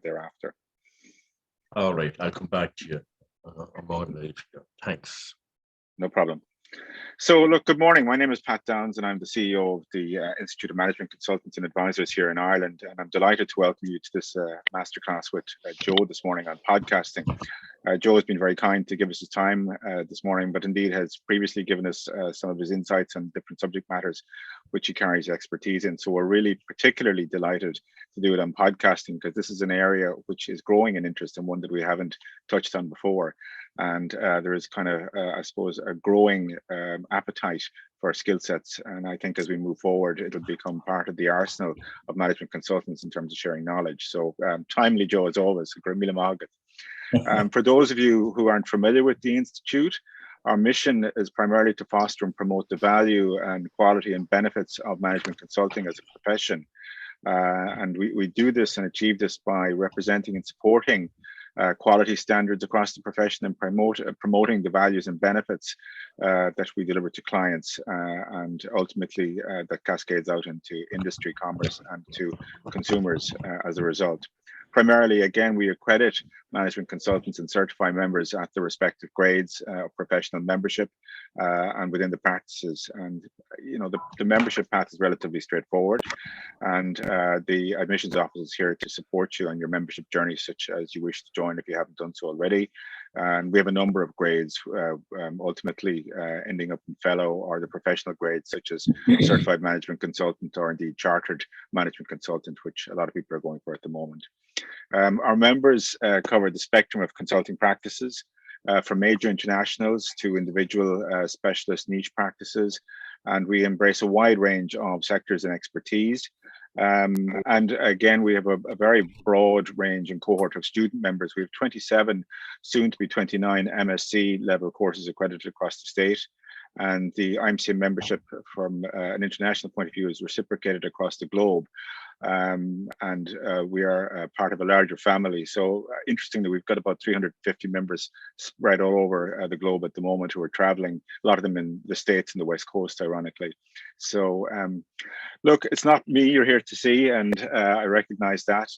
thereafter. All right, I'll come back to you a moment later. Thanks. No problem. So look, good morning. My name is Pat Downes and I'm the CEO of the Institute of Management Consultants and Advisors here in Ireland. And I'm delighted to welcome you to this masterclass with Joe this morning on podcasting. Joe has been very kind to give us his time this morning, but indeed has previously given us some of his insights on different subject matters, which he carries expertise in. So we're really particularly delighted to do it on podcasting, because this is an area which is growing in interest and one that we haven't touched on before. And there is kind of, I suppose, a growing appetite for skill sets. And I think as we move forward, it'll become part of the arsenal of management consultants in terms of sharing knowledge. So timely, Joe, as always. For those of you who aren't familiar with the Institute, our mission is primarily to foster and promote the value and quality and benefits of management consulting as a profession. And we do this and achieve this by representing and supporting quality standards across the profession and promoting the values and benefits that we deliver to clients, and ultimately that cascades out into industry, commerce, and to consumers as a result. Primarily, again, we accredit management consultants and certify members at the respective grades of professional membership and within the practices. And, you know, the membership path is relatively straightforward, and the admissions office is here to support you on your membership journey, such as you wish to join if you haven't done so already. And we have a number of grades, ultimately ending up in fellow or the professional grades, such as certified management consultant or indeed chartered management consultant, which a lot of people are going for at the moment. Our members cover the spectrum of consulting practices, from major internationals to individual specialist niche practices, and we embrace a wide range of sectors and expertise. And again, we have a very broad range and cohort of student members. We have 27, soon to be 29 MSc level courses accredited across the state. And the IMCA membership from an international point of view is reciprocated across the globe. And we are part of a larger family. So interestingly, we've got about 350 members spread all over the globe at the moment who are traveling, a lot of them in the States and the West Coast, ironically. So look, it's not me you're here to see, and I recognize that.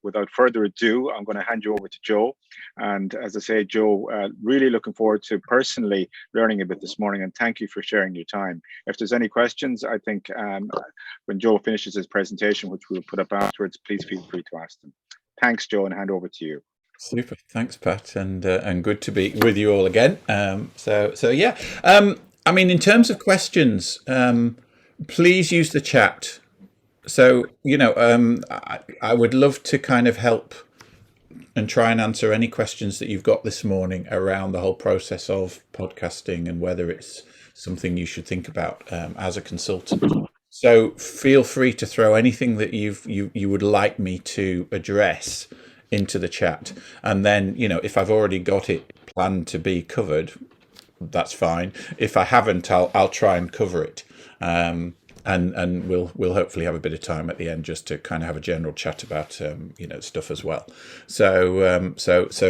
Without further ado, I'm going to hand you over to Joe. And as I say, Joe, really looking forward to personally learning a bit this morning, and thank you for sharing your time. If there's any questions, I think when Joe finishes his presentation, which we'll put up afterwards, please feel free to ask them. Thanks, Joe, and hand over to you. Super, thanks, Pat, and good to be with you all again. So yeah, I mean, in terms of questions, please use the chat. So you know, I would love to kind of help and try and answer any questions that you've got this morning around the whole process of podcasting and whether it's something you should think about as a consultant. So feel free to throw anything that you would like me to address into the chat, and then, you know, if I've already got it planned to be covered, that's fine. If I haven't, I'll try and cover it, and we'll hopefully have a bit of time at the end just to kind of have a general chat about you know, stuff as well. So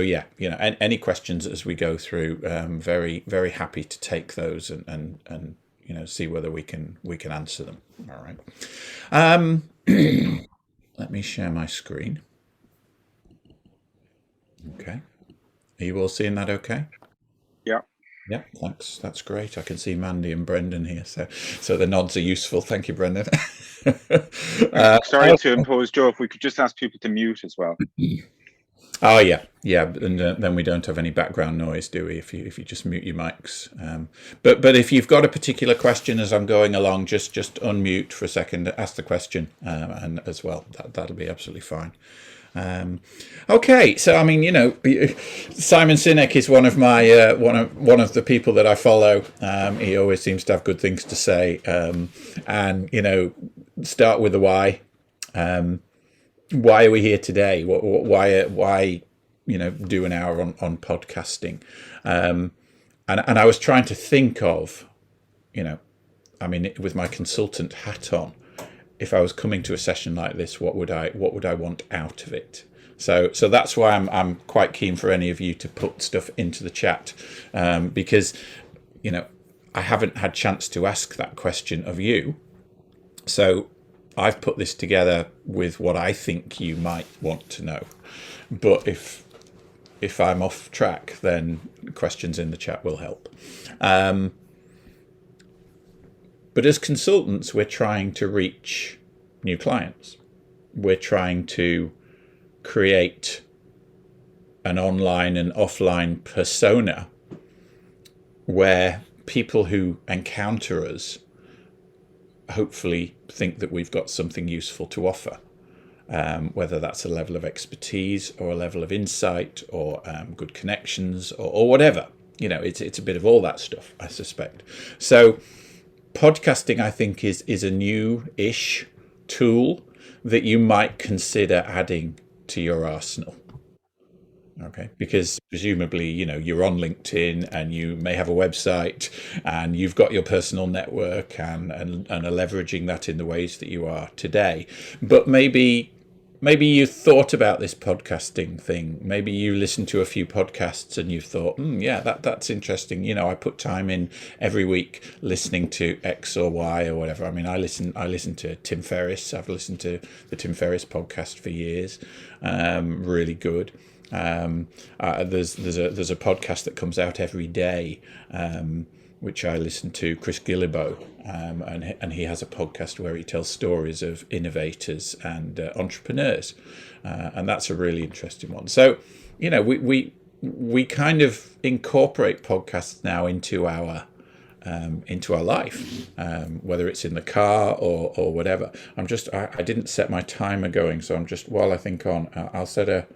yeah, you know, any questions as we go through, very very happy to take those and you know, see whether we can answer them. All right. Let me share my screen. Okay. Are you all seeing that okay? Yeah. Yeah, thanks. That's great. I can see Mandy and Brendan here, so the nods are useful. Thank you, Brendan. Sorry to impose, Joe, if we could just ask people to mute as well. Oh yeah, and then we don't have any background noise, do we? If you just mute your mics. But if you've got a particular question as I'm going along, just unmute for a second, ask the question, and as well, that'll be absolutely fine. Okay, so I mean, you know, Simon Sinek is one of my one of the people that I follow. He always seems to have good things to say, and you know, start with the why. Why are we here today? Why you know, do an hour on podcasting? And I was trying to think of, you know, I mean, with my consultant hat on, if I was coming to a session like this, what would I want out of it? So that's why I'm quite keen for any of you to put stuff into the chat, because, you know, I haven't had chance to ask that question of you. So I've put this together with what I think you might want to know. But if I'm off track, then questions in the chat will help. But as consultants, we're trying to reach new clients. We're trying to create an online and offline persona where people who encounter us hopefully think that we've got something useful to offer, whether that's a level of expertise or a level of insight or good connections or whatever. It's a bit of all that stuff, I suspect. So podcasting, I think, is a new-ish tool that you might consider adding to your arsenal. Okay, because presumably, you're on LinkedIn and you may have a website and you've got your personal network and are leveraging that in the ways that you are today. But maybe you thought about this podcasting thing. Maybe you listened to a few podcasts and you've thought, yeah, that's interesting. I put time in every week listening to X or Y or whatever. I mean, I listen to Tim Ferriss. I've listened to the Tim Ferriss podcast for years. Really good. There's a podcast that comes out every day, which I listen to, Chris Gillibo, and he has a podcast where he tells stories of innovators and entrepreneurs, and that's a really interesting one. So, we kind of incorporate podcasts now into our life, whether it's in the car or whatever. I didn't set my timer going, so I'm just, while I think on, I'll set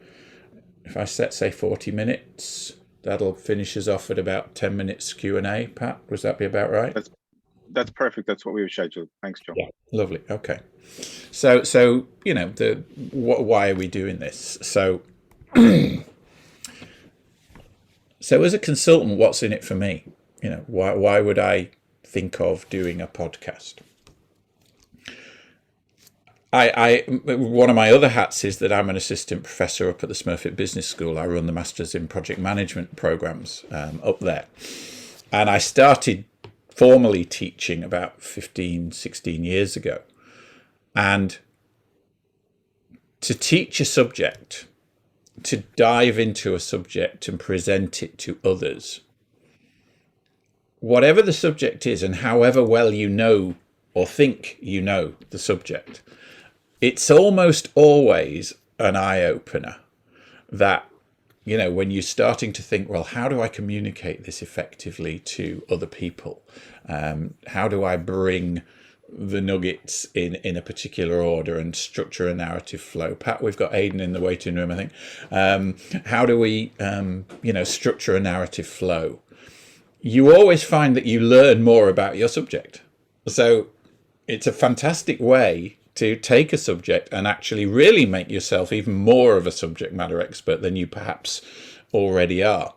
if I set, say, 40 minutes, that'll finish us off at about 10 minutes Q&A. Pat, would that be about right? That's perfect. That's what we have scheduled. Thanks, Joe. Yeah, lovely. Okay. So why are we doing this? So as a consultant, what's in it for me? Why would I think of doing a podcast? One of my other hats is that I'm an assistant professor up at the Smurfit Business School. I run the Masters in Project Management programs up there. And I started formally teaching about 15, 16 years ago. And to teach a subject, to dive into a subject and present it to others, whatever the subject is and however well you know or think you know the subject, it's almost always an eye-opener that, when you're starting to think, well, how do I communicate this effectively to other people? How do I bring the nuggets in a particular order and structure a narrative flow? Pat, we've got Aidan in the waiting room, I think. How do we, structure a narrative flow? You always find that you learn more about your subject. So it's a fantastic way to take a subject and actually really make yourself even more of a subject matter expert than you perhaps already are,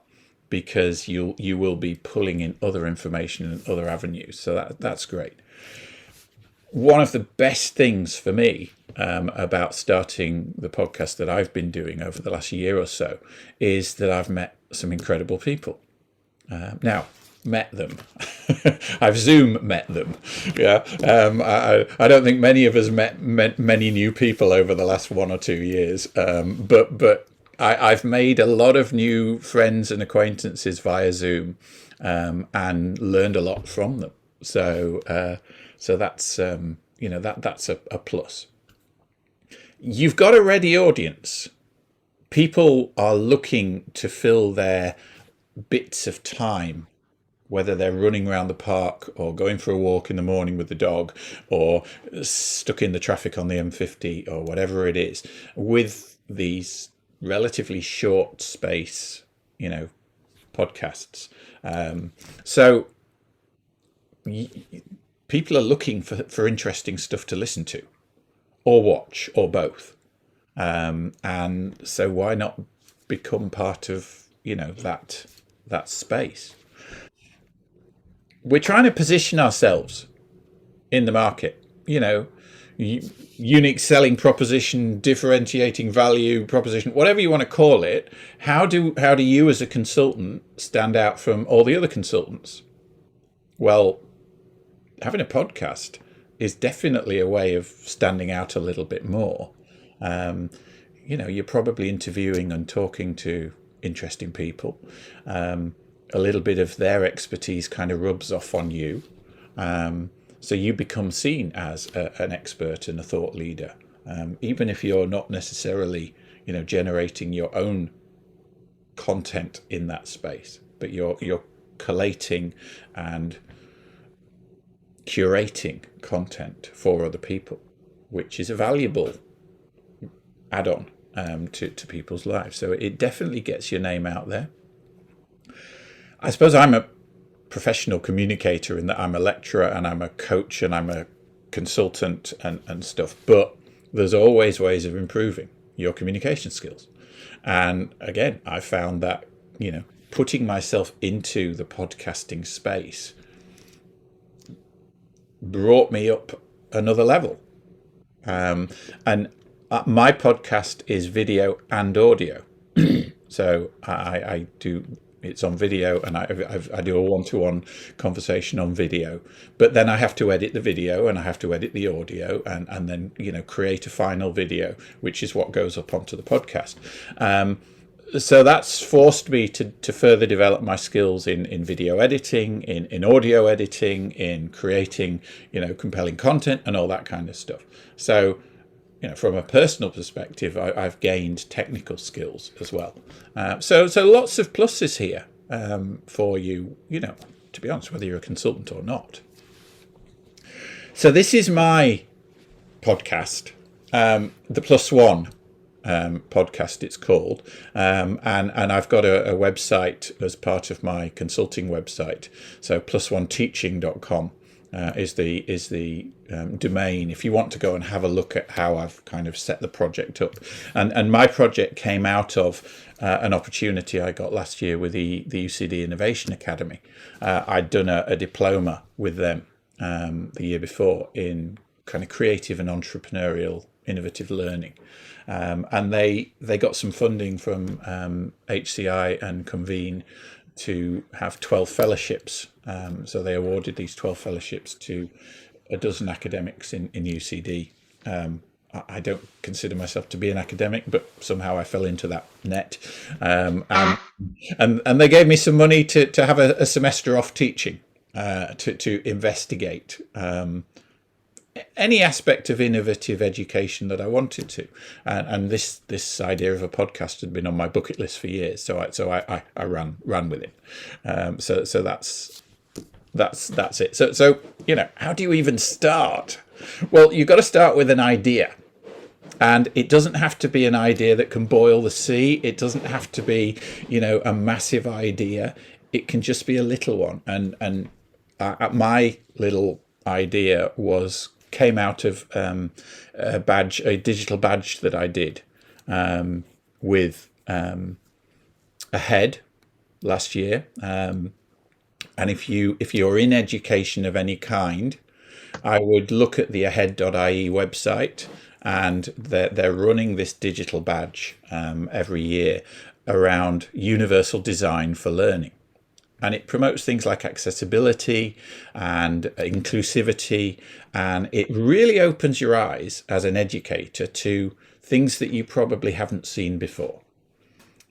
because you will be pulling in other information and other avenues. So that's great. One of the best things for me about starting the podcast that I've been doing over the last year or so is that I've met some incredible people. Met them. I've Zoom met them. Yeah. I don't think many of us met many new people over the last 1 or 2 years. But I've made a lot of new friends and acquaintances via Zoom, and learned a lot from them. So that's that's a plus. You've got a ready audience. People are looking to fill their bits of time, whether they're running around the park or going for a walk in the morning with the dog or stuck in the traffic on the M50 or whatever it is, with these relatively short space, podcasts. So people are looking for interesting stuff to listen to or watch or both. And so why not become part of, that space? We're trying to position ourselves in the market, unique selling proposition, differentiating value proposition, whatever you want to call it. How do you as a consultant stand out from all the other consultants? Well, having a podcast is definitely a way of standing out a little bit more. You're probably interviewing and talking to interesting people. A little bit of their expertise kind of rubs off on you. So you become seen as an expert and a thought leader, even if you're not necessarily, generating your own content in that space, but you're collating and curating content for other people, which is a valuable add-on to people's lives. So it definitely gets your name out there. I suppose I'm a professional communicator in that I'm a lecturer and I'm a coach and I'm a consultant and stuff, but there's always ways of improving your communication skills. And again, I found that, putting myself into the podcasting space brought me up another level. And my podcast is video and audio. So I do, it's on video, and I do a one-to-one conversation on video, but then I have to edit the video and I have to edit the audio and then, create a final video, which is what goes up onto the podcast. So that's forced me to further develop my skills in video editing, in audio editing, in creating, compelling content and all that kind of stuff. So, from a personal perspective, I've gained technical skills as well. So lots of pluses here for you, to be honest, whether you're a consultant or not. So this is my podcast, the Plus One podcast it's called, and I've got a website as part of my consulting website. So plusoneteaching.com is the domain if you want to go and have a look at how I've kind of set the project up. And my project came out of an opportunity I got last year with the UCD Innovation Academy. I'd done a diploma with them the year before in kind of creative and entrepreneurial innovative learning. And they got some funding from HCI and Convene to have 12 fellowships. So they awarded these 12 fellowships to a dozen academics in UCD. I don't consider myself to be an academic, but somehow I fell into that net. And they gave me some money to have a semester off teaching, to investigate any aspect of innovative education that I wanted to, and this idea of a podcast had been on my bucket list for years. So I ran with it. So that's it. So how do you even start? Well, you've got to start with an idea, and it doesn't have to be an idea that can boil the sea. It doesn't have to be a massive idea. It can just be a little one. And my little idea came out of a digital badge that I did with AHEAD last year. And if you're in education of any kind, I would look at the ahead.ie website, and they're running this digital badge every year around universal design for learning. And it promotes things like accessibility and inclusivity, and it really opens your eyes as an educator to things that you probably haven't seen before.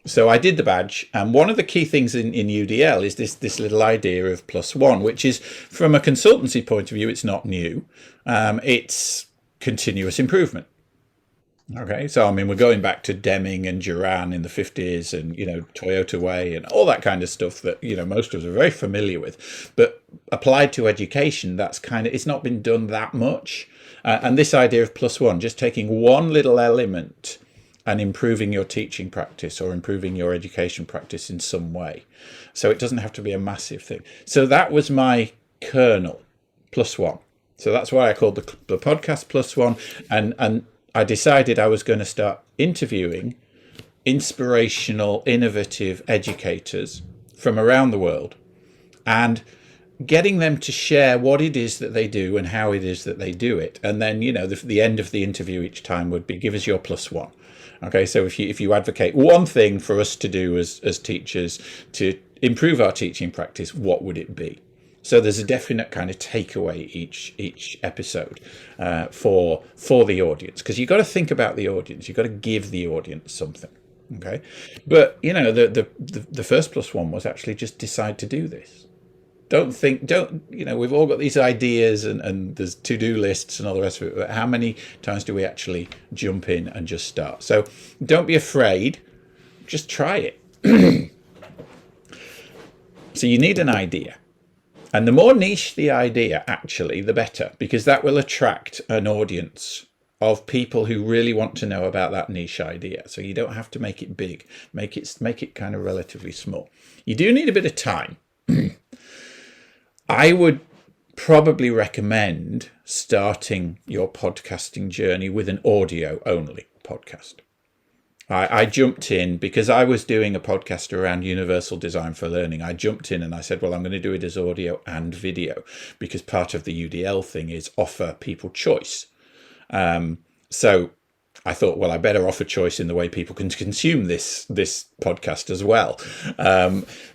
So I did the badge, and one of the key things in UDL is this little idea of plus one, which is, from a consultancy point of view, it's not new. It's continuous improvement. Okay, so we're going back to Deming and Duran in the 50s, and Toyota Way and all that kind of stuff that most of us are very familiar with. But applied to education, it's not been done that much. And this idea of plus one, just taking one little element and improving your teaching practice or improving your education practice in some way. So it doesn't have to be a massive thing. So that was my kernel, plus one. So that's why I called the podcast Plus One. And I decided I was going to start interviewing inspirational, innovative educators from around the world and getting them to share what it is that they do and how it is that they do it. And then, the end of the interview each time would be, give us your plus one. Okay, so if you advocate one thing for us to do as teachers to improve our teaching practice, what would it be? So there's a definite kind of takeaway each episode for the audience, because you've got to think about the audience. You've got to give the audience something. Okay, but the first plus one was actually just decide to do this. We've all got these ideas and there's to-do lists and all the rest of it, but how many times do we actually jump in and just start? So don't be afraid, just try it. So you need an idea. And the more niche the idea, actually, the better, because that will attract an audience of people who really want to know about that niche idea. So you don't have to make it big, make it kind of relatively small. You do need a bit of time. I would probably recommend starting your podcasting journey with an audio only podcast. I jumped in because I was doing a podcast around universal design for learning. I jumped in and I said, well, I'm going to do it as audio and video, because part of the UDL thing is offer people choice. So I thought, well, I better offer choice in the way people can consume this podcast as well.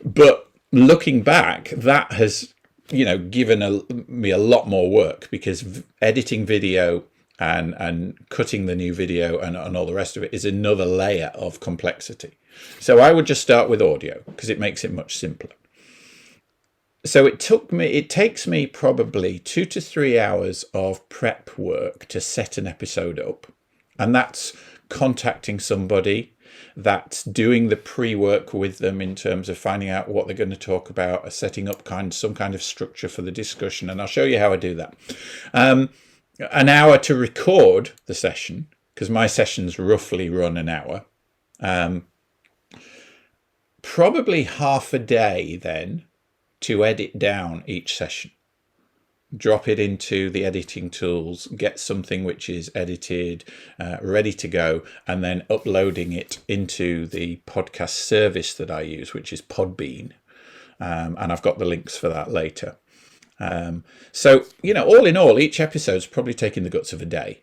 But looking back, that has given me a lot more work, because editing video and cutting the new video and all the rest of it is another layer of complexity. So I would just start with audio because it makes it much simpler. So it takes me probably 2 to 3 hours of prep work to set an episode up. And that's contacting somebody, that's doing the pre-work with them in terms of finding out what they're going to talk about, setting up some kind of structure for the discussion. And I'll show you how I do that. An hour to record the session, because my sessions roughly run an hour. Probably half a day then to edit down each session. Drop it into the editing tools, get something which is edited, ready to go, and then uploading it into the podcast service that I use, which is Podbean. And I've got the links for that later. So, all in all, each episode's probably taking the guts of a day.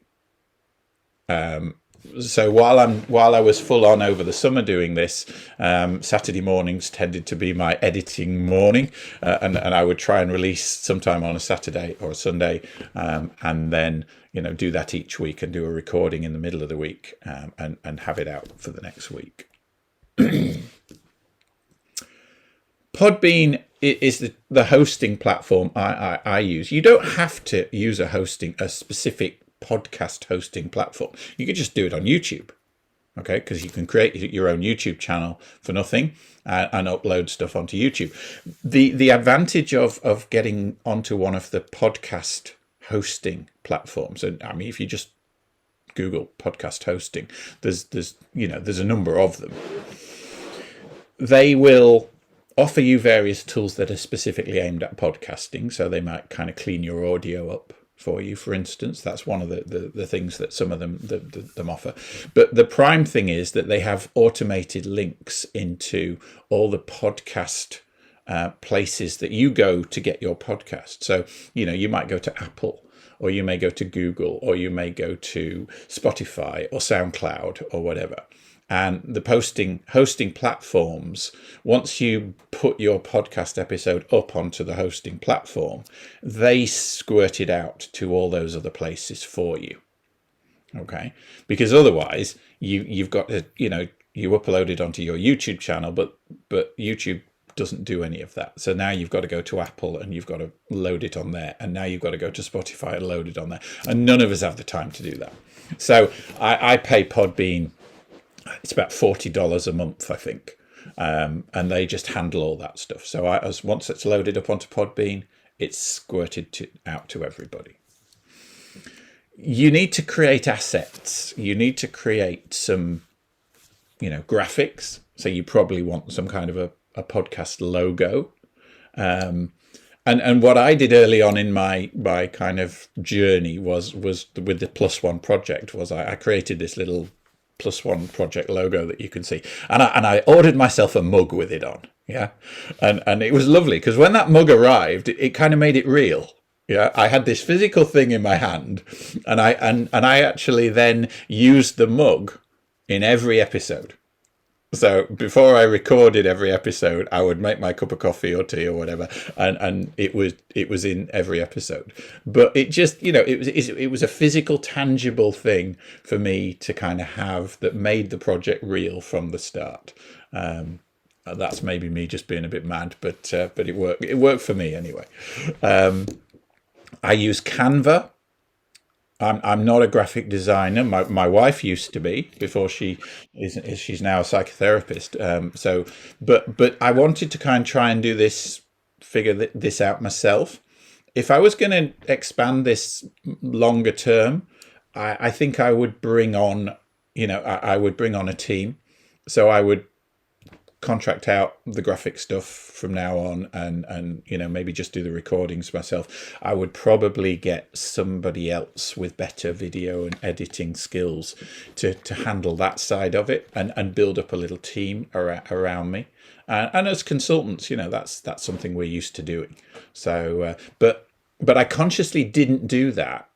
So while I was full on over the summer doing this, Saturday mornings tended to be my editing morning, and I would try and release sometime on a Saturday or a Sunday, and then do that each week and do a recording in the middle of the week, and have it out for the next week. Podbean is the hosting platform I use. You don't have to use a specific podcast hosting platform. You could just do it on YouTube, okay? Because you can create your own YouTube channel for nothing and upload stuff onto YouTube. The advantage of getting onto one of the podcast hosting platforms, and I mean, if you just Google podcast hosting, there's a number of them. They will offer you various tools that are specifically aimed at podcasting. So they might kind of clean your audio up for you, for instance. That's one of the things that some of them offer. But the prime thing is that they have automated links into all the podcast places that you go to get your podcast. So, you might go to Apple, or you may go to Google, or you may go to Spotify or SoundCloud or whatever. And the hosting platforms, once you put your podcast episode up onto the hosting platform, they squirt it out to all those other places for you. Okay? Because otherwise, you've got to, you upload it onto your YouTube channel, but YouTube doesn't do any of that. So now you've got to go to Apple and you've got to load it on there. And now you've got to go to Spotify and load it on there. And none of us have the time to do that. So I pay Podbean. It's about $40 a month, I think, and they just handle all that stuff. So once it's loaded up onto Podbean, it's squirted out to everybody. You need to create assets. You need to create some, graphics. So you probably want some kind of a podcast logo. And what I did early on in my kind of journey was with the Plus One project was I created this little Plus One project logo that you can see, and I ordered myself a mug with it on, and it was lovely because when that mug arrived, it kind of made it real. I had this physical thing in my hand, and I actually then used the mug in every episode. So before I recorded every episode, I would make my cup of coffee or tea or whatever, and it was in every episode. But it just, it was a physical, tangible thing for me to kind of have that made the project real from the start. That's maybe me just being a bit mad, but it worked. It worked for me anyway. I use Canva. I'm not a graphic designer. My wife used to be before she's now a psychotherapist. But I wanted to kind of try and do this, figure this out myself. If I was going to expand this longer term, I think I would bring on, I would bring on a team. So I would contract out the graphic stuff from now on, and maybe just do the recordings myself. I would probably get somebody else with better video and editing skills to handle that side of it, and build up a little team around me. And as consultants, that's something we're used to doing. So but I consciously didn't do that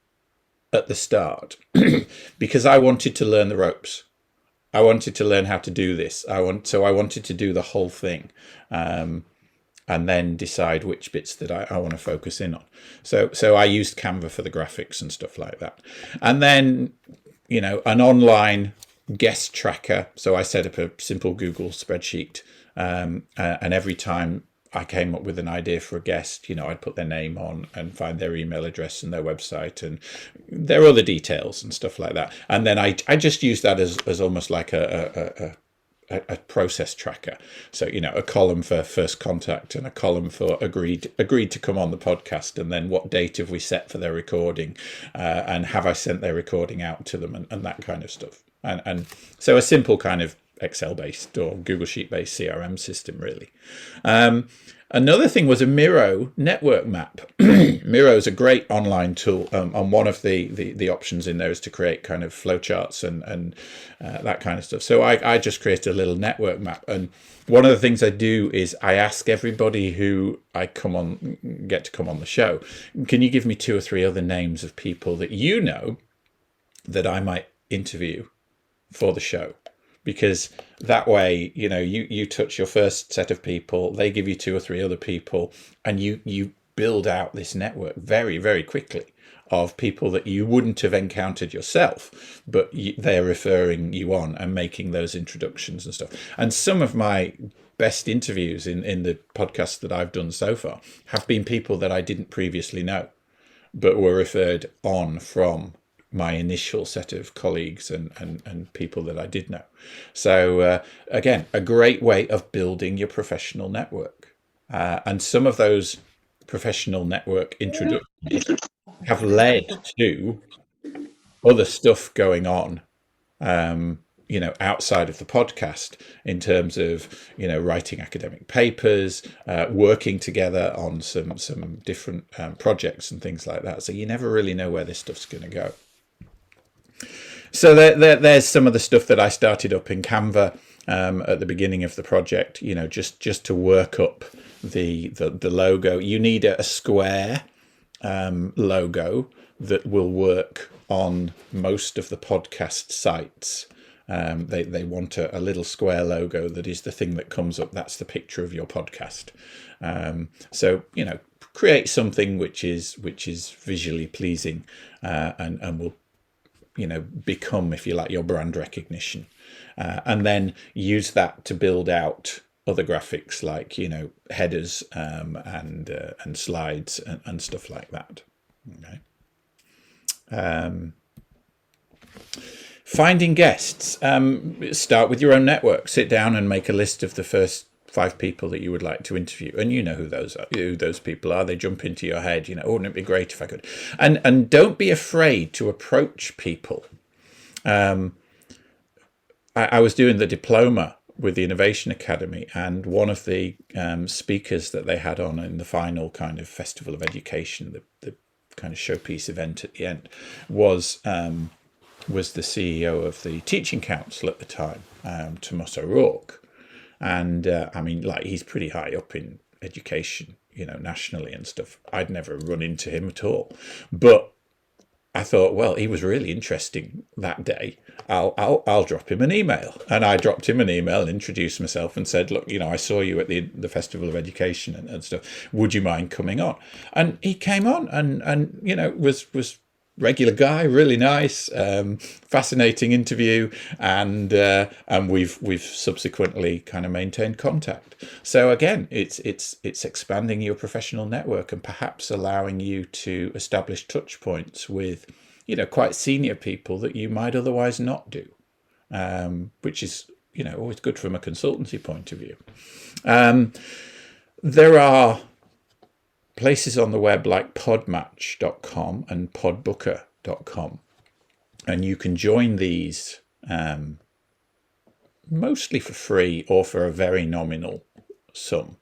at the start because I wanted to learn the ropes. I wanted to learn how to do this. I wanted to do the whole thing, and then decide which bits that I want to focus in on. So I used Canva for the graphics and stuff like that. And then, an online guest tracker. So I set up a simple Google spreadsheet, and every time I came up with an idea for a guest, I'd put their name on and find their email address and their website and their other details and stuff like that. And then I just used that as almost like a process tracker. So, a column for first contact and a column for agreed to come on the podcast. And then what date have we set for their recording? And have I sent their recording out to them, and that kind of stuff. And so a simple kind of Excel-based or Google Sheet-based CRM system, really. Another thing was a Miro network map. Miro is a great online tool, and one of the options in there is to create kind of flowcharts and that kind of stuff. So I just created a little network map, and one of the things I do is I ask everybody who I get to come on the show, can you give me 2 or 3 other names of people that that I might interview for the show? Because that way, you touch your first set of people, they give you 2 or 3 other people, and you build out this network very, very quickly of people that you wouldn't have encountered yourself, but they're referring you on and making those introductions and stuff. And some of my best interviews in the podcasts that I've done so far have been people that I didn't previously know, but were referred on from my initial set of colleagues and people that I did know. So again, a great way of building your professional network. And some of those professional network introductions have led to other stuff going on, outside of the podcast, in terms of, writing academic papers, working together on some different projects and things like that. So you never really know where this stuff's going to go. So there's some of the stuff that I started up in Canva at the beginning of the project. Just to work up the logo. You need a square logo that will work on most of the podcast sites. They want a little square logo that is the thing that comes up. That's the picture of your podcast. So create something which is visually pleasing, and will become, if you like, your brand recognition, and then use that to build out other graphics like headers and slides and stuff like that. Okay. Finding guests. Start with your own network. Sit down and make a list of the first 5 people that you would like to interview, and who those people are. They jump into your head. Wouldn't it be great if I could? And don't be afraid to approach people. I was doing the diploma with the Innovation Academy, and one of the speakers that they had on in the final kind of Festival of Education, the kind of showpiece event at the end, was the CEO of the Teaching Council at the time, Thomas O'Rourke. And he's pretty high up in education, nationally and stuff. I'd never run into him at all, but I thought, well, he was really interesting that day. I'll drop him an email. And I dropped him an email, introduced myself and said, look, I saw you at the Festival of Education and stuff. Would you mind coming on? And he came on and was regular guy, really nice, fascinating interview, and we've subsequently kind of maintained contact. So again, it's expanding your professional network and perhaps allowing you to establish touch points with quite senior people that you might otherwise not do, which is always good from a consultancy point of view. There are places on the web like podmatch.com and podbooker.com, and you can join these mostly for free or for a very nominal sum.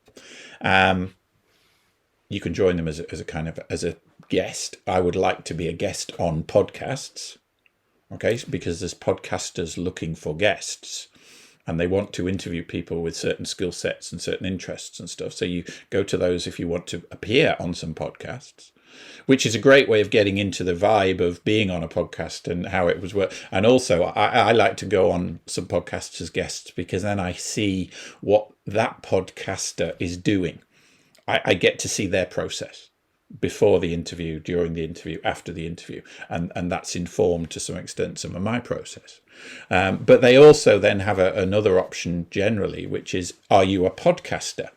You can join them as a guest. I would like to be a guest on podcasts, okay, because there's podcasters looking for guests, and they want to interview people with certain skill sets and certain interests and stuff. So you go to those if you want to appear on some podcasts, which is a great way of getting into the vibe of being on a podcast and how it was work. And also, I like to go on some podcasts as guests because then I see what that podcaster is doing. I get to see their process before the interview, during the interview, after the interview, and that's informed to some extent some of my process. But they also then have another option generally, which is, are you a podcaster?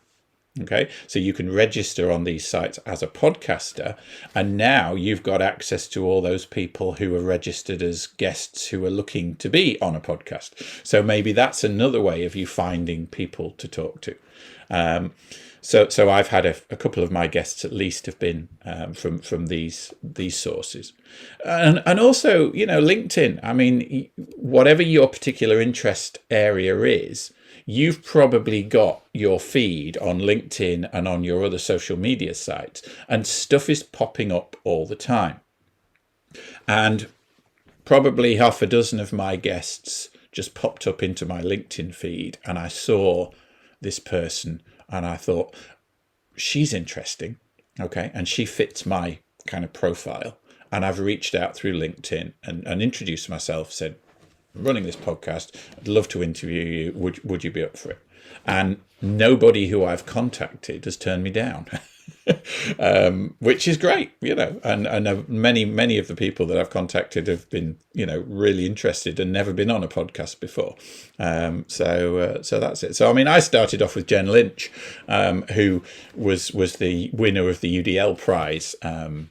Okay, so you can register on these sites as a podcaster, and now you've got access to all those people who are registered as guests who are looking to be on a podcast. So maybe that's another way of you finding people to talk to. So I've had a couple of my guests at least have been from these sources, and also LinkedIn. I mean, whatever your particular interest area is, you've probably got your feed on LinkedIn and on your other social media sites, and stuff is popping up all the time. And probably half a dozen of my guests just popped up into my LinkedIn feed, and I saw this person and I thought, she's interesting, okay, and she fits my kind of profile. And I've reached out through LinkedIn and introduced myself, said, I'm running this podcast, I'd love to interview you, would you be up for it? And nobody who I've contacted has turned me down. Which is great, and many of the people that I've contacted have been, really interested and never been on a podcast before. So that's it. So, I mean, I started off with Jen Lynch, who was the winner of the UDL prize in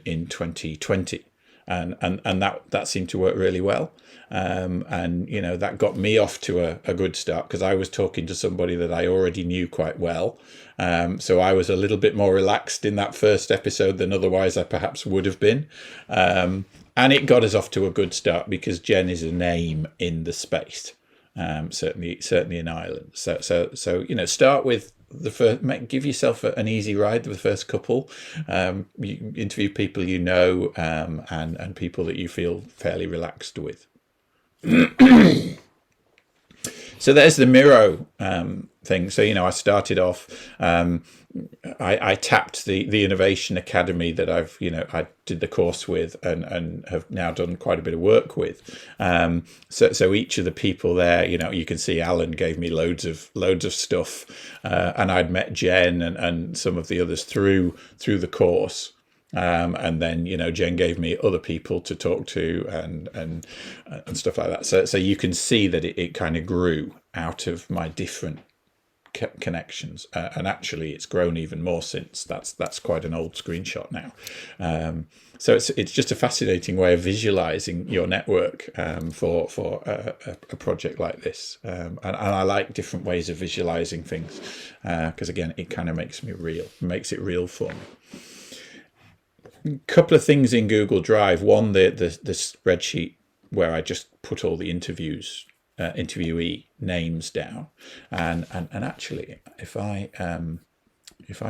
2020. And that seemed to work really well. And that got me off to a good start because I was talking to somebody that I already knew quite well. So I was a little bit more relaxed in that first episode than otherwise I perhaps would have been. And it got us off to a good start because Jen is a name in the space, certainly in Ireland. So start with the first, give yourself an easy ride with the first couple. You interview people and people that you feel fairly relaxed with. So there's the Miro thing. So I started off. I tapped the Innovation Academy that I did the course with and have now done quite a bit of work with. So each of the people there, you can see Alan gave me loads of stuff, and I'd met Jen and some of the others through the course. And then Jen gave me other people to talk to and stuff like that. So you can see that it kind of grew out of my different connections, and actually it's grown even more since. That's quite an old screenshot now. So it's just a fascinating way of visualizing your network for a project like this, and I like different ways of visualizing things because again it kind of makes it real for me. Couple of things in Google Drive. One, the spreadsheet where I just put all the interviewee names down, and actually, if I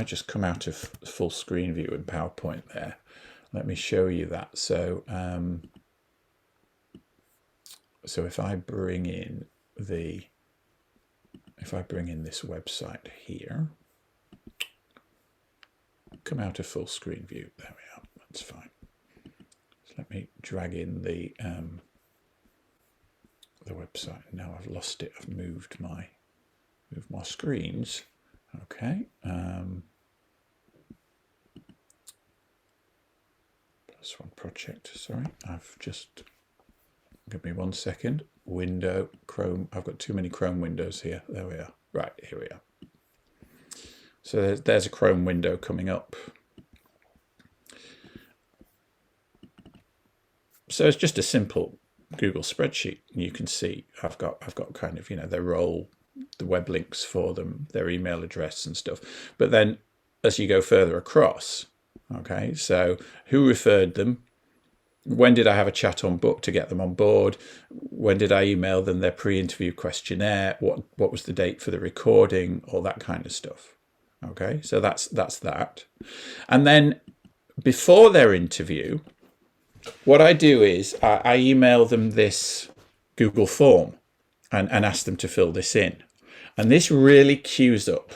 just come out of full screen view in PowerPoint there, let me show you that. So if I bring in this website here, come out of full screen view. There we are. That's fine. So let me drag in the website. Now I've lost it. I've moved my screens. Okay. Plus one project. Sorry, I've just, give me 1 second. Window, Chrome. I've got too many Chrome windows here. There we are. Right, here we are. So there's a Chrome window coming up. So it's just a simple Google spreadsheet. You can see I've got kind of, their role, the web links for them, their email address and stuff. But then as you go further across, okay, so who referred them? When did I have a chat on book to get them on board? When did I email them their pre-interview questionnaire? What was the date for the recording? All that kind of stuff. Okay, so that's that. And then before their interview, what I do is I email them this Google form and ask them to fill this in. And this really cues up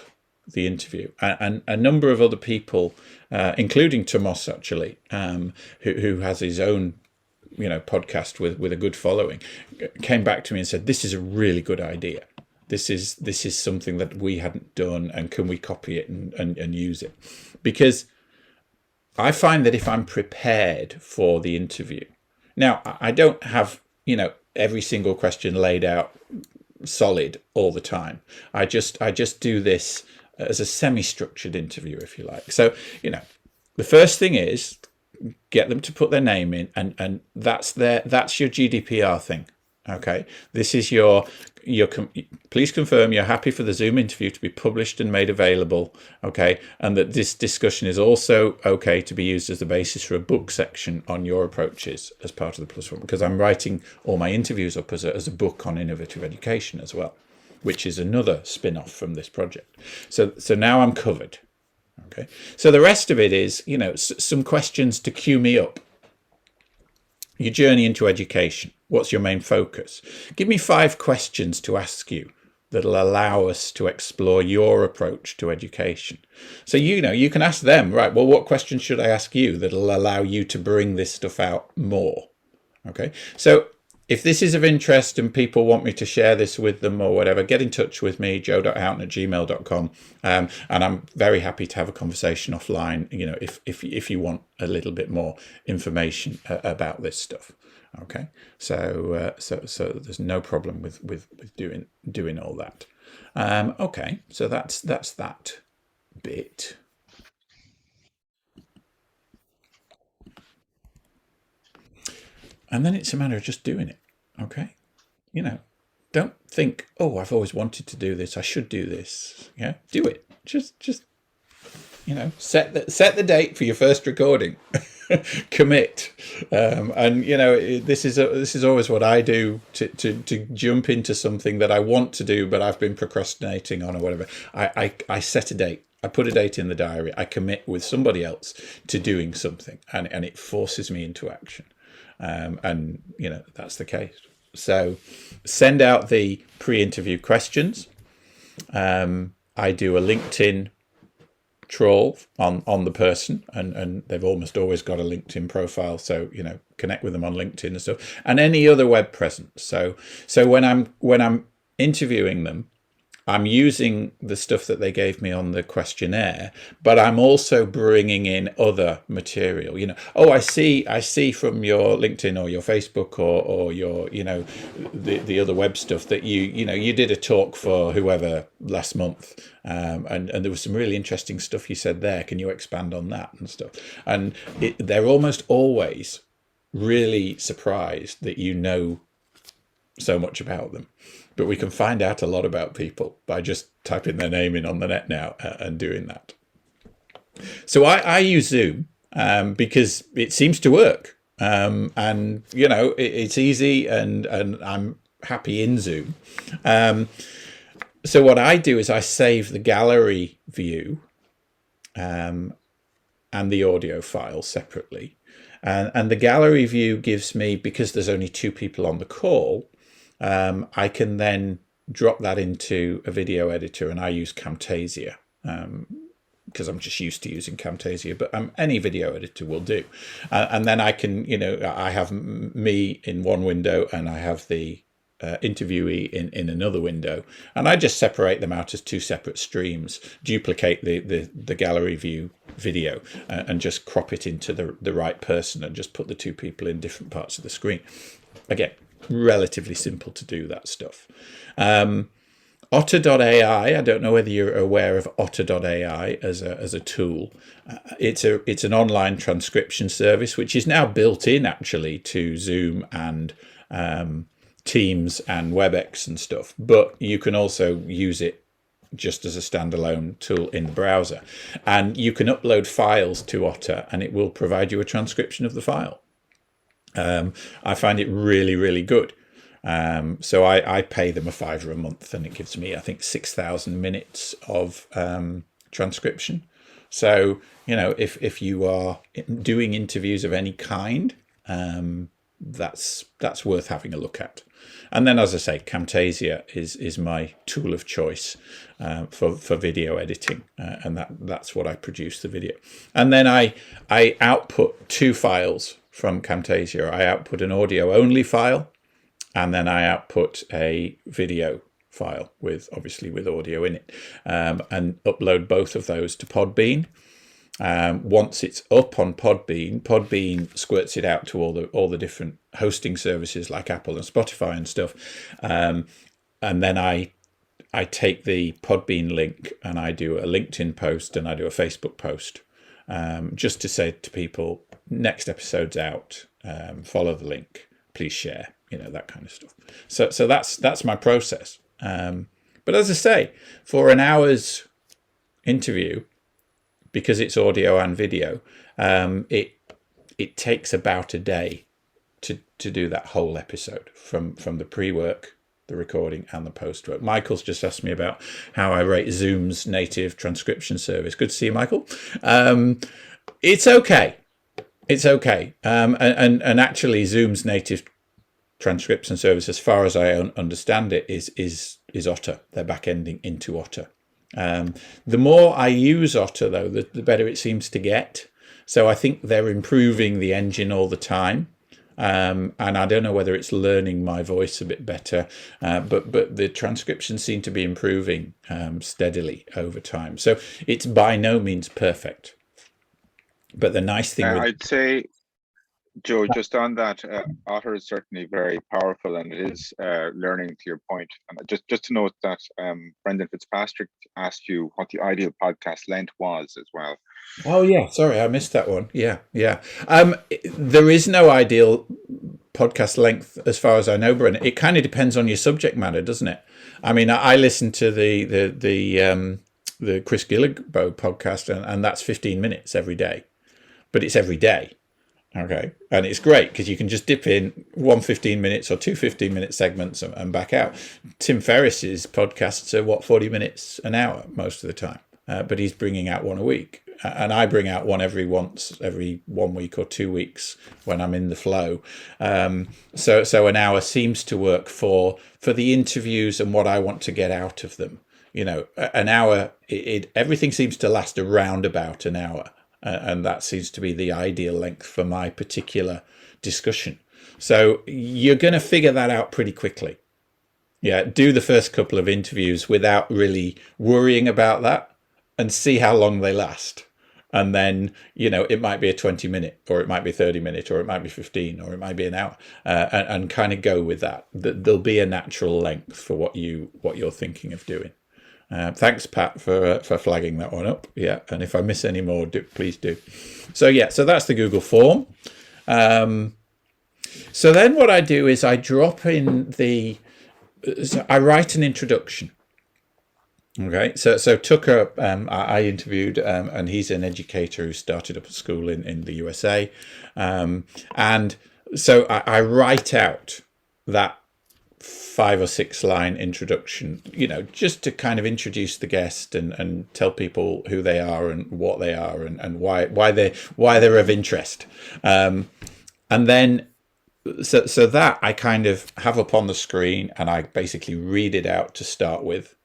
the interview. And a number of other people, including Tomas actually, who has his own podcast with a good following, came back to me and said, this is a really good idea. This is something that we hadn't done, and can we copy it and use it? Because I find that if I'm prepared for the interview, now I don't have, every single question laid out solid all the time. I just do this as a semi-structured interview, if you like. So, the first thing is get them to put their name in, and that's your GDPR thing. Okay, this is your please confirm you're happy for the Zoom interview to be published and made available. Okay, and that this discussion is also okay to be used as the basis for a book section on your approaches as part of the Plus One, because I'm writing all my interviews up as a book on innovative education as well, which is another spin-off from this project. So now I'm covered. Okay, so the rest of it is some questions to cue me up. Your journey into education. What's your main focus? Give me 5 questions to ask you that'll allow us to explore your approach to education. So, you can ask them, right, well, what questions should I ask you that'll allow you to bring this stuff out more? Okay. So if this is of interest and people want me to share this with them or whatever, get in touch with me, joe.houghton@gmail.com. And I'm very happy to have a conversation offline, if you want a little bit more information about this stuff. Okay. So there's no problem with doing all that. Okay. So that's that bit. And then it's a matter of just doing it. Okay. Don't think, oh, I've always wanted to do this, I should do this. Yeah, do it. Just set the date for your first recording. Commit. And this is always what I do to jump into something that I want to do, but I've been procrastinating on or whatever. I set a date. I put a date in the diary. I commit with somebody else to doing something, and it forces me into action. And that's the case. So send out the pre-interview questions. I do a LinkedIn trawl on the person, and they've almost always got a LinkedIn profile. So, connect with them on LinkedIn and stuff, and any other web presence. So when I'm interviewing them, I'm using the stuff that they gave me on the questionnaire, but I'm also bringing in other material. I see from your LinkedIn or your Facebook or your, the other web stuff that you did a talk for whoever last month, and there was some really interesting stuff you said there. Can you expand on that and stuff? And they're almost always really surprised that so much about them. But we can find out a lot about people by just typing their name in on the net now and doing that. So I use Zoom because it seems to work. And, it's easy and I'm happy in Zoom. So what I do is I save the gallery view and the audio file separately. And the gallery view gives me, because there's only 2 people on the call, I can then drop that into a video editor, and I use Camtasia because I'm just used to using Camtasia, but any video editor will do. And then I can, I have me in one window and I have the interviewee in another window, and I just separate them out as two separate streams, duplicate the gallery view video and just crop it into the right person and just put the two people in different parts of the screen. Again, relatively simple to do that stuff. Otter.ai, I don't know whether you're aware of Otter.ai as a tool. It's an online transcription service which is now built in actually to Zoom and Teams and WebEx and stuff, but you can also use it just as a standalone tool in the browser, and you can upload files to Otter and it will provide you a transcription of the file. I find it really, really good. So I pay them $5 a month, and it gives me, I think, 6,000 minutes of transcription. So, if you are doing interviews of any kind, that's worth having a look at. And then, as I say, Camtasia is my tool of choice for video editing, and that's what I produce the video. And then I output two files from Camtasia. I output an audio only file, and then I output a video file with audio in it, and upload both of those to Podbean. Once it's up on Podbean squirts it out to all the different hosting services like Apple and Spotify and stuff. And then I take the Podbean link and I do a LinkedIn post and I do a Facebook post, just to say to people, next episode's out, follow the link, please share, that kind of stuff. So that's my process. But as I say, for an hour's interview, because it's audio and video, it takes about a day to do that whole episode from the pre-work, the recording, and the post-work. Michael's just asked me about how I rate Zoom's native transcription service. Good to see you, Michael. It's okay. It's okay. And actually, Zoom's native transcription service, as far as I understand it, is Otter. They're back-ending into Otter. The more I use Otter, though, the better it seems to get. So I think they're improving the engine all the time. And I don't know whether it's learning my voice a bit better, but the transcriptions seem to be improving steadily over time. So it's by no means perfect. But the nice thing I'd say, Joe, just on that, Otter is certainly very powerful, and it is learning, to your point. And just to note that Brendan Fitzpatrick asked you what the ideal podcast length was as well. Oh yeah, sorry, I missed that one. Yeah. There is no ideal podcast length as far as I know, Brendan. It kind of depends on your subject matter, doesn't it? I mean, I listen to the Chris Gillibo podcast, and that's 15 minutes every day, but it's every day. Okay, and it's great because you can just dip in 1 15 minutes or 2 15-minute segments and back out. Tim Ferriss's podcasts are 40 minutes an hour most of the time, but he's bringing out one a week, and I bring out one every 1 week or 2 weeks when I'm in the flow. So an hour seems to work for the interviews and what I want to get out of them. An hour, everything seems to last around about an hour. And that seems to be the ideal length for my particular discussion. So you're going to figure that out pretty quickly. Yeah, do the first couple of interviews without really worrying about that and see how long they last. And then, it might be a 20-minute, or it might be 30-minute, or it might be 15, or it might be an hour, and kind of go with that. There'll be a natural length for what you're thinking of doing. Thanks, Pat, for flagging that one up. Yeah, and if I miss any more, please do. So that's the Google form. So then what I do is I drop in I write an introduction. Okay, so Tucker, I interviewed, and he's an educator who started up a school in the USA. And so I write out that 5 or 6 line introduction, just to kind of introduce the guest and tell people who they are and what they are and why they're of interest. And then so that I kind of have up on the screen, and I basically read it out to start with.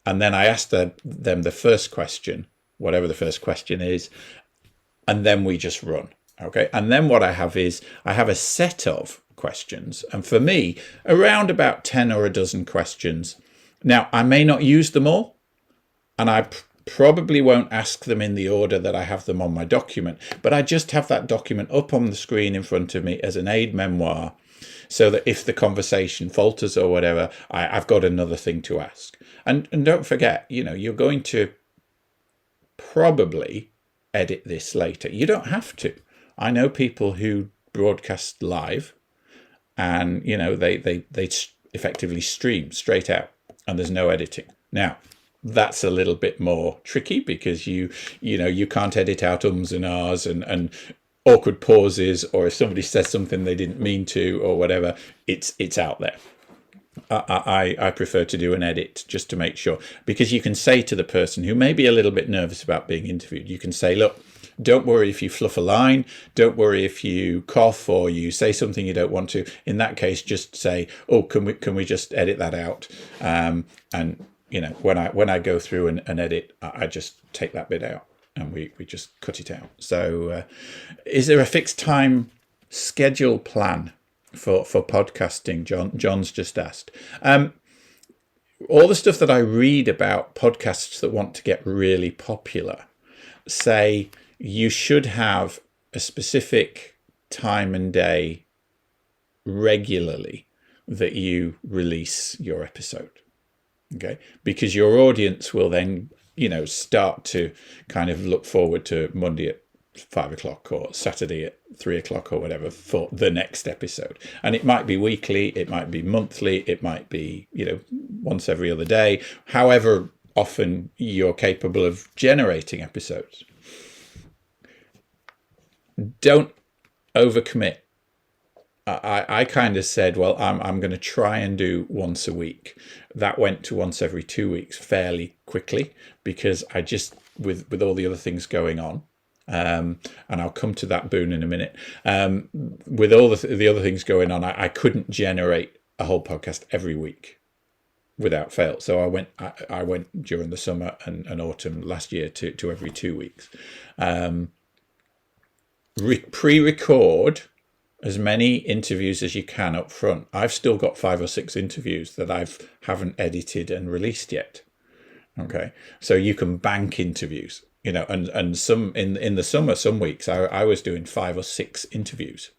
And then I ask them the first question, whatever the first question is, and then we just run. Okay. And then what I have is I have a set of questions. And for me, around about 10 or a dozen questions. Now, I may not use them all, and I probably won't ask them in the order that I have them on my document, but I just have that document up on the screen in front of me as an aid memoir, so that if the conversation falters or whatever, I've got another thing to ask. And don't forget, you're going to probably edit this later. You don't have to. I know people who broadcast live, and they effectively stream straight out, and there's no editing. Now, that's a little bit more tricky because you can't edit out ums and ahs and awkward pauses, or if somebody says something they didn't mean to or whatever, it's out there. I prefer to do an edit just to make sure, because you can say to the person who may be a little bit nervous about being interviewed, you can say, look, don't worry if you fluff a line, don't worry if you cough or you say something you don't want to. In that case, just say, oh, can we just edit that out? And when I go through and edit, I just take that bit out and we just cut it out. So is there a fixed time schedule plan for podcasting? John's just asked. All the stuff that I read about podcasts that want to get really popular say you should have a specific time and day regularly that you release your episode. Okay, because your audience will then, start to kind of look forward to Monday at 5 o'clock or Saturday at 3 o'clock or whatever for the next episode. And it might be weekly, it might be monthly, it might be, once every other day, however often you're capable of generating episodes. Don't overcommit. I kind of said, well, I'm going to try and do once a week. That went to once every 2 weeks fairly quickly because I just, with all the other things going on, and I'll come to that, Boone, in a minute. With all the other things going on, I couldn't generate a whole podcast every week without fail. So I went during the summer and autumn last year to every 2 weeks. Pre-record as many interviews as you can up front. I've still got 5 or 6 interviews that haven't edited and released yet. Okay, so you can bank interviews, and some in the summer, some weeks I was doing 5 or 6 interviews.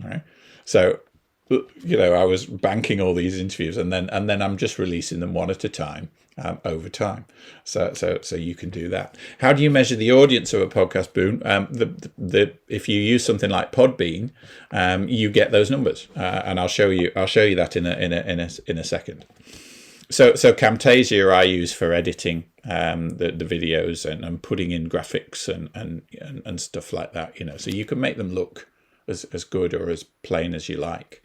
All right, so I was banking all these interviews, and then I'm just releasing them one at a time over time. So you can do that. How do you measure the audience of a podcast, Boone? If you use something like Podbean, you get those numbers, and I'll show you that in a second. So Camtasia I use for editing the videos and putting in graphics and stuff like that. So you can make them look as good or as plain as you like.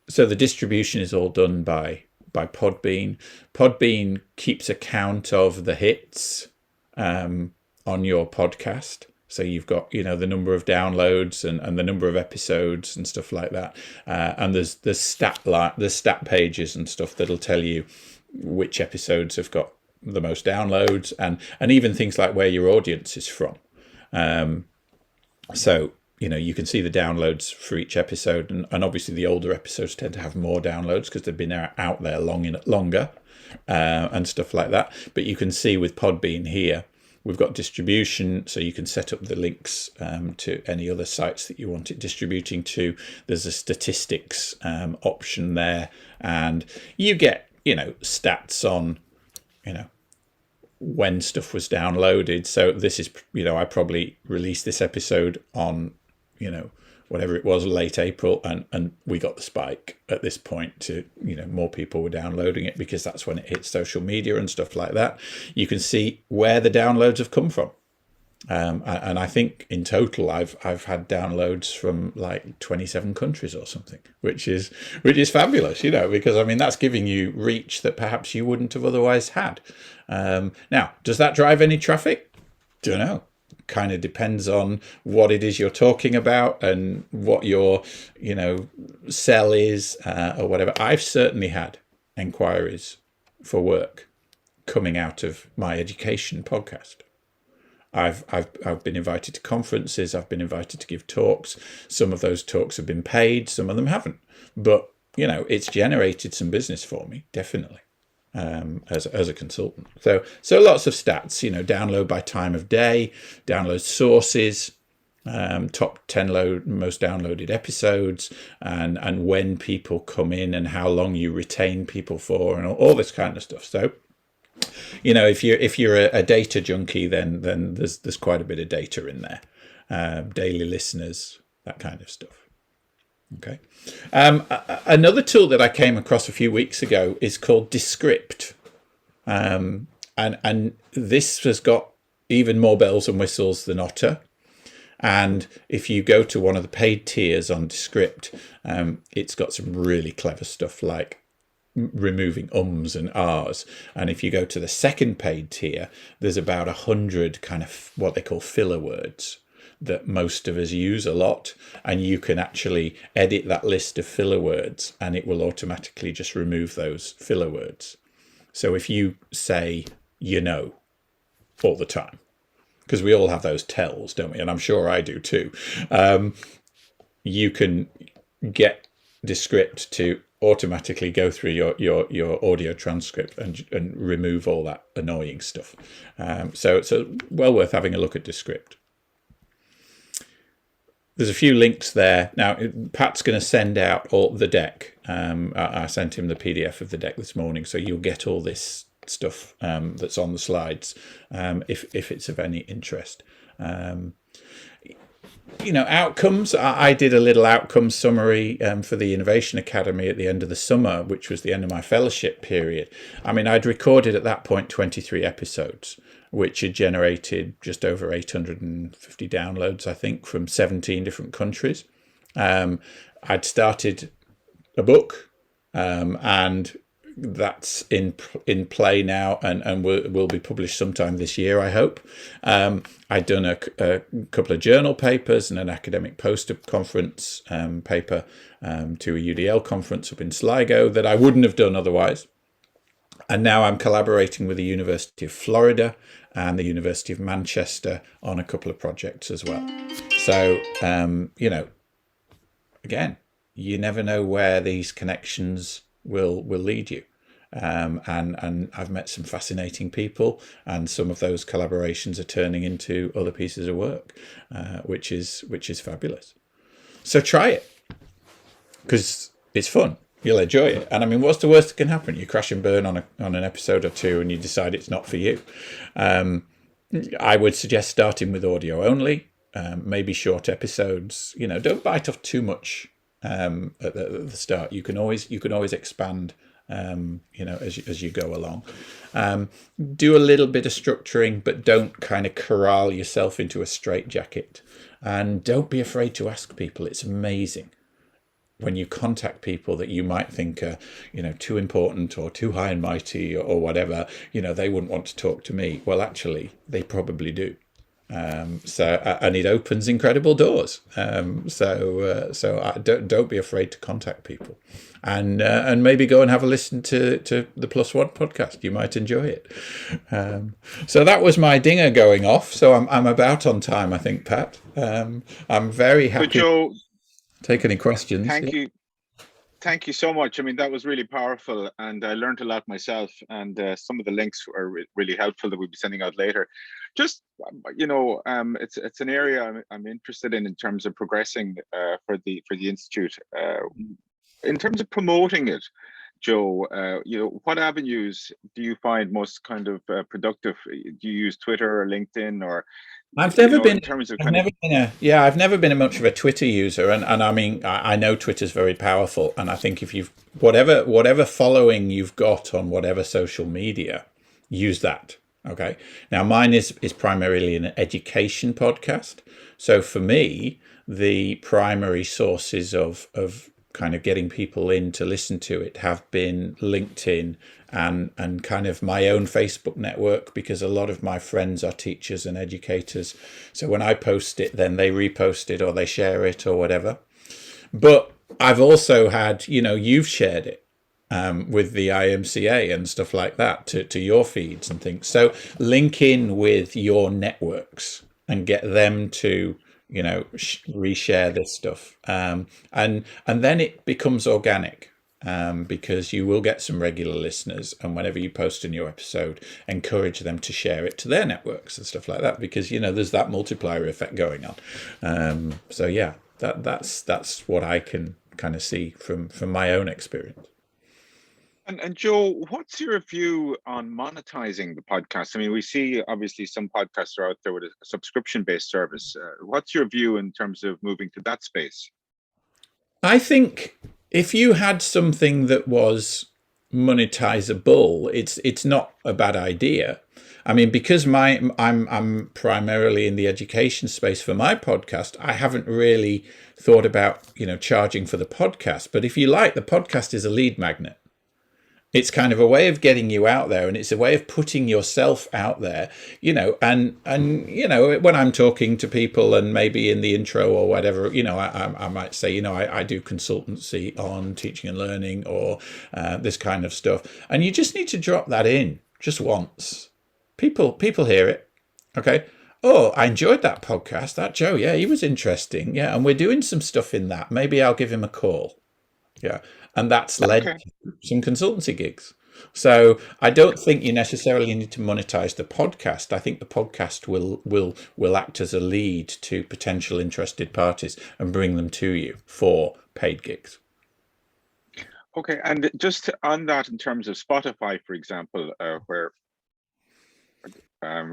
So the distribution is all done by Podbean. Podbean keeps account of the hits on your podcast. So you've got, the number of downloads and the number of episodes and stuff like that. And there's stat pages and stuff that'll tell you which episodes have got the most downloads and even things like where your audience is from. So you can see the downloads for each episode, and obviously the older episodes tend to have more downloads because they've been out there longer and stuff like that. But you can see with Podbean here, we've got distribution, so you can set up the links to any other sites that you want it distributing to. There's a statistics option there, and you get stats on when stuff was downloaded. So this is I probably released this episode on whatever it was, late April, and we got the spike at this point to more people were downloading it because that's when it hit social media and stuff like that. You can see where the downloads have come from, and I think in total I've had downloads from like 27 countries or something, which is fabulous, because that's giving you reach that perhaps you wouldn't have otherwise had. Now, does that drive any traffic? Don't know. Kind of depends on what it is you're talking about and what your sell is or whatever. I've certainly had inquiries for work coming out of my education podcast. I've been invited to conferences. I've been invited to give talks. Some of those talks have been paid. Some of them haven't. But it's generated some business for me, definitely, as a consultant. So lots of stats. Download by time of day, download sources, top 10 most downloaded episodes, and when people come in and how long you retain people for, and all this kind of stuff. So. If you're a data junkie, then there's quite a bit of data in there, daily listeners, that kind of stuff. Okay. Another tool that I came across a few weeks ago is called Descript, and this has got even more bells and whistles than Otter. And if you go to one of the paid tiers on Descript, it's got some really clever stuff like removing ums and ahs. And if you go to the second paid tier, there's about 100 kind of what they call filler words that most of us use a lot, and you can actually edit that list of filler words and it will automatically just remove those filler words. So if you say all the time, because we all have those tells, don't we? And I'm sure I do too. You can get Descript to automatically go through your audio transcript and remove all that annoying stuff. So it's well worth having a look at Descript. There's a few links there. Now, Pat's going to send out all the deck. I sent him the PDF of the deck this morning, so you'll get all this stuff that's on the slides if it's of any interest. Outcomes. I did a little outcome summary for the Innovation Academy at the end of the summer, which was the end of my fellowship period. I mean, I'd recorded at that point 23 episodes, which had generated just over 850 downloads, I think, from 17 different countries. I'd started a book, and that's in play now and will be published sometime this year, I hope. I'd done a couple of journal papers and an academic poster conference paper to a UDL conference up in Sligo that I wouldn't have done otherwise. And now I'm collaborating with the University of Florida and the University of Manchester on a couple of projects as well. So, again, you never know where these connections will lead you. And I've met some fascinating people, and some of those collaborations are turning into other pieces of work, which is fabulous. So try it, because it's fun. You'll enjoy it. And I mean, what's the worst that can happen? You crash and burn on an episode or two and you decide it's not for you. I would suggest starting with audio only, maybe short episodes. Don't bite off too much at the start. You can always expand as you go along. Do a little bit of structuring, but don't kind of corral yourself into a straitjacket. And don't be afraid to ask people. It's amazing when you contact people that you might think are, too important or too high and mighty or whatever. They wouldn't want to talk to me. Well, actually, they probably do. And it opens incredible doors. So don't be afraid to contact people, and maybe go and have a listen to the Plus One podcast. You might enjoy it. So that was my dinger going off. So I'm about on time, I think, Pat. I'm very happy. But Joe, take any questions. Thank you so much. I mean, that was really powerful, and I learned a lot myself, and some of the links are really helpful that we'll be sending out later. Just, it's an area I'm interested in terms of progressing for the Institute. In terms of promoting it, Joe, what avenues do you find most kind of productive? Do you use Twitter or LinkedIn, or I've never been. In terms of I've never been much of a Twitter user, and I mean, I know Twitter's very powerful, and I think if you've whatever following you've got on whatever social media, use that. Okay. Now mine is primarily an education podcast, so for me, the primary sources of kind of getting people in to listen to it have been LinkedIn and kind of my own Facebook network, because a lot of my friends are teachers and educators. So when I post it, then they repost it or they share it or whatever. But I've also had, you've shared it. with the IMCA and stuff like that to your feeds and things. So link in with your networks and get them to reshare this stuff, and then it becomes organic, because you will get some regular listeners, and whenever you post a new episode, encourage them to share it to their networks and stuff like that, because there's that multiplier effect going on. So yeah, that's what I can kind of see from my own experience. And Joe, what's your view on monetizing the podcast? I mean, we see obviously some podcasts are out there with a subscription-based service. What's your view in terms of moving to that space? I think if you had something that was monetizable, it's not a bad idea. I mean, because I'm primarily in the education space for my podcast, I haven't really thought about charging for the podcast. But if you like, the podcast is a lead magnet. It's kind of a way of getting you out there, and it's a way of putting yourself out there, and when I'm talking to people, and maybe in the intro or whatever, I might say, I do consultancy on teaching and learning, or this kind of stuff. And you just need to drop that in just once. People hear it. Okay. Oh, I enjoyed that podcast. That Joe, yeah, he was interesting. Yeah. And we're doing some stuff in that. Maybe I'll give him a call. Yeah. And that's led to some consultancy gigs. So I don't think you necessarily need to monetize the podcast. I think the podcast will act as a lead to potential interested parties and bring them to you for paid gigs. Okay, and just on that, in terms of Spotify, for example, where I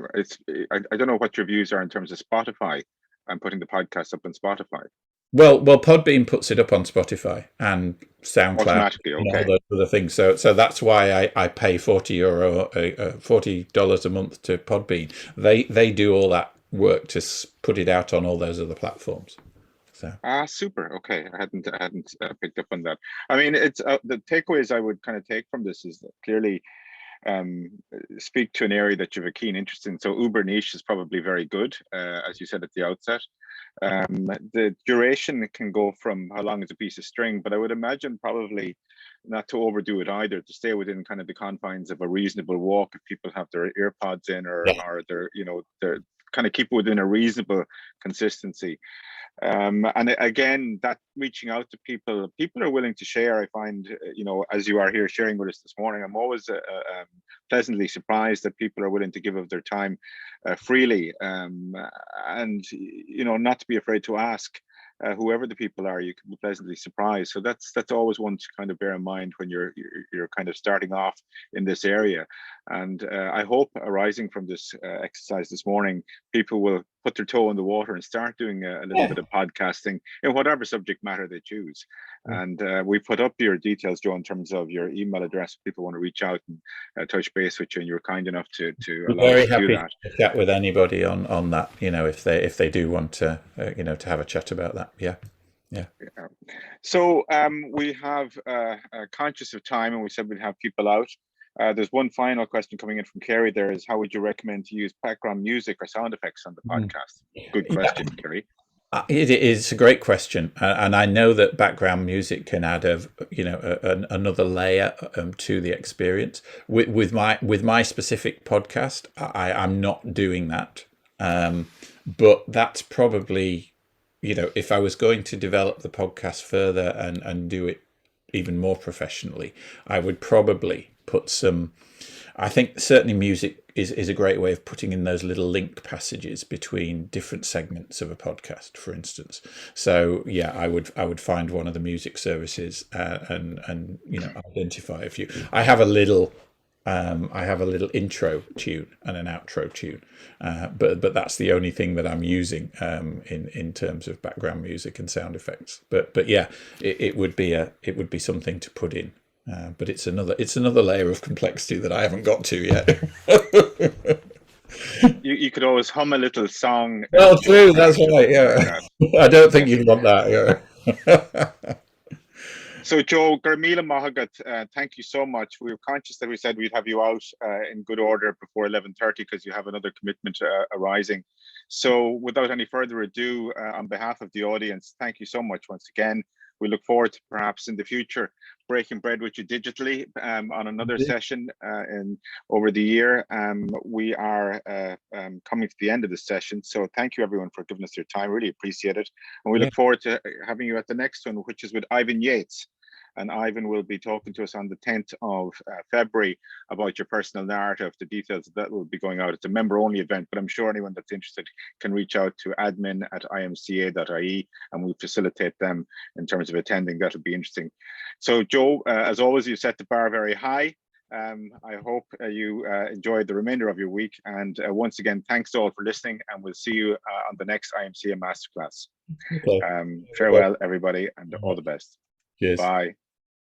don't know what your views are in terms of Spotify and putting the podcast up on Spotify. Well, Podbean puts it up on Spotify and SoundCloud automatically, and okay. all those other things. So that's why I pay $40 a month to Podbean. They do all that work to put it out on all those other platforms. So super. Okay, I hadn't picked up on that. I mean, it's the takeaways I would kind of take from this is that clearly speak to an area that you have a keen interest in. So uber niche is probably very good, as you said at the outset. The duration can go from how long is a piece of string, but I would imagine probably not to overdo it either, to stay within kind of the confines of a reasonable walk if people have their earpods in, or they're they're kind of keep within a reasonable consistency. And again, that reaching out to people are willing to share. I find, as you are here sharing with us this morning, I'm always pleasantly surprised that people are willing to give of their time freely, and not to be afraid to ask. Whoever the people are, you can be pleasantly surprised. So that's always one to kind of bear in mind when you're kind of starting off in this area. And I hope, arising from this exercise this morning, people will put their toe in the water and start doing a little bit of podcasting in whatever subject matter they choose. And we put up your details, Joe, in terms of your email address if people want to reach out and touch base with you, and you're kind enough to allow us to do that. To chat with anybody on that, if they do want to to have a chat about that. Yeah. So we have conscious of time, and we said we'd have people out. There's one final question coming in from Kerry. There is, how would you recommend to use background music or sound effects on the podcast? Good question, Kerry. It is a great question, and I know that background music can add another layer to the experience. With my specific podcast, I'm not doing that, but that's probably, if I was going to develop the podcast further and do it even more professionally, I would probably put some. I think certainly music is a great way of putting in those little link passages between different segments of a podcast, for instance. So yeah, I would find one of the music services and identify a few. I have a little intro tune and an outro tune, but that's the only thing that I'm using in terms of background music and sound effects. But yeah, it would be something to put in. But it's another layer of complexity that I haven't got to yet. You could always hum a little song. Well, true, that's right. Yeah, I don't think you'd want that. Yeah. So Joe, Garmila Mahagat, thank you so much. We were conscious that we said we'd have you out in good order before 11:30 because you have another commitment arising. So without any further ado, on behalf of the audience, thank you so much once again. We look forward to perhaps in the future breaking bread with you digitally on another session over the year. We are coming to the end of the session, so thank you everyone for giving us your time. Really appreciate it, and we look forward to having you at the next one, which is with Ivan Yates. And Ivan will be talking to us on the 10th of February about your personal narrative. The details of that will be going out. It's a member-only event, but I'm sure anyone that's interested can reach out to admin@imca.ie, and we'll facilitate them in terms of attending. That'll be interesting. So, Joe, as always, you set the bar very high. I hope you enjoyed the remainder of your week. And once again, thanks all for listening, and we'll see you on the next IMCA Masterclass. Farewell, everybody, and all the best. Cheers. Bye.